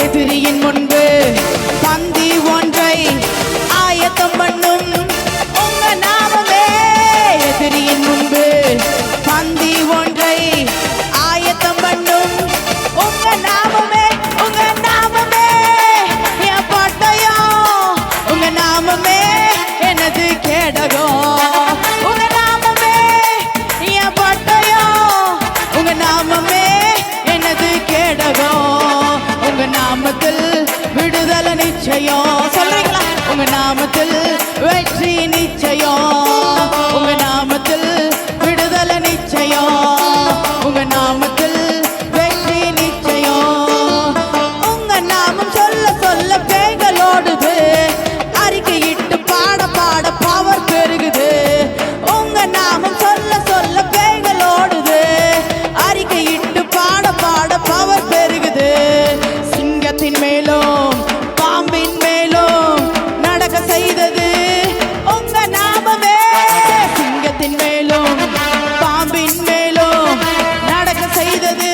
எதிரியின் முன்பு பந்தி ஒன்றை ஆயத்தம் பண்ணும் உங்க நாமமே. எதிரியின் முன்பு பந்தி ஒன்றை ஆயத்தம் பண்ணும் உங்க நாமமே. உங்க நாமமே என் பட்டயம், உங்க நாமமே எனது கேடகம். உங்க நாமமே என் பட்டயம், உங்க நாமமே எனது கேடகம். உங்க நாமத்தில் விடுதலை நிச்சயம். சொல்றீங்களா? உங்க நாமத்தில் வெற்றி நிச்சயம். உங்க நாமத்தில் விடுதலை நிச்சயம். உங்க நாமத்தில் வெற்றி நிச்சயம். உங்க நாமம் சொல்ல சொல்ல பேய்களோடுது, அறிக்கையிட்டு பாட பாட பவர் பெருகுது. உங்க நாமம் சொல்ல சொல்ல பேய்களோடுது, அறிக்கையிட்டு பாட பாட பவர் பெருகுது. சிங்கத்தின் மேலும் பாம்பின் மேலும் நடக்க செய்தது உங்க நாமமே. சிங்கத்தின் மேலும் பாம்பின் மேலும் நடக்க செய்தது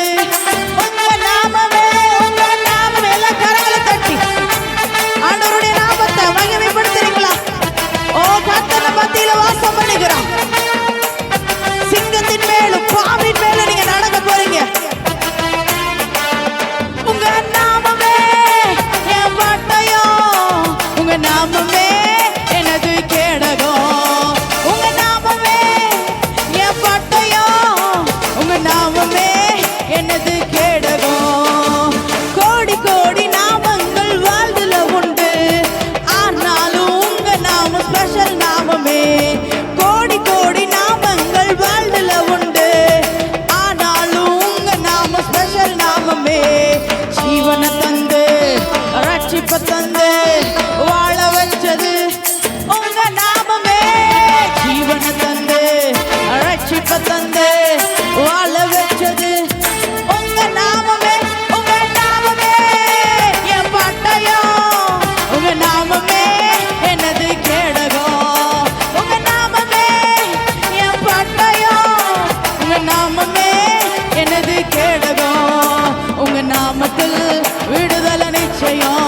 உங்க நாமமே. உங்க நாமம். எல்லாம் கரங்களை தட்டி ஆண்டவருடைய நாமத்தை மகிமைப்படுத்துறீங்களா? ஓ, கர்த்தர் நம்ம மத்தியில வாசம் பண்ணுகிறார். சிங்கத்தின் மேலும் பாம்பின் மேலும் நீங்க நடக்க போறீங்க. உங்க நாமமே என் பட்டயம், உங்க நாமமே எனது கேடகம். உங்க நாமமே என் பட்டயம், உங்க நாமமே எனது கேடகம். கோடி கோடி நாமங்கள் வாழ்துல உண்டு, ஆனாலும் உங்க நாமம் ஸ்பெஷல் நாமமே. கோடி கோடி நாமங்கள் வாழ்துல உண்டு, ஆனாலும் உங்க நாமம் ஸ்பெஷல் நாமமே. ஜீவனை தந்து ரட்சிப்பை தந்து வாழ வச்சது உங்க நாமமே. ஜீவனை தந்து ரட்சிப்பை தந்து வாழ வச்சது உங்க நாமமே. உங்க நாமமே என் பட்டயம், உங்க நாமமே எனது கேடகம். உங்க நாமமே என் பட்டயம், உங்க நாமமே எனது கேடகம். உங்க நாமத்தில் விடுதலை நிச்சயம்.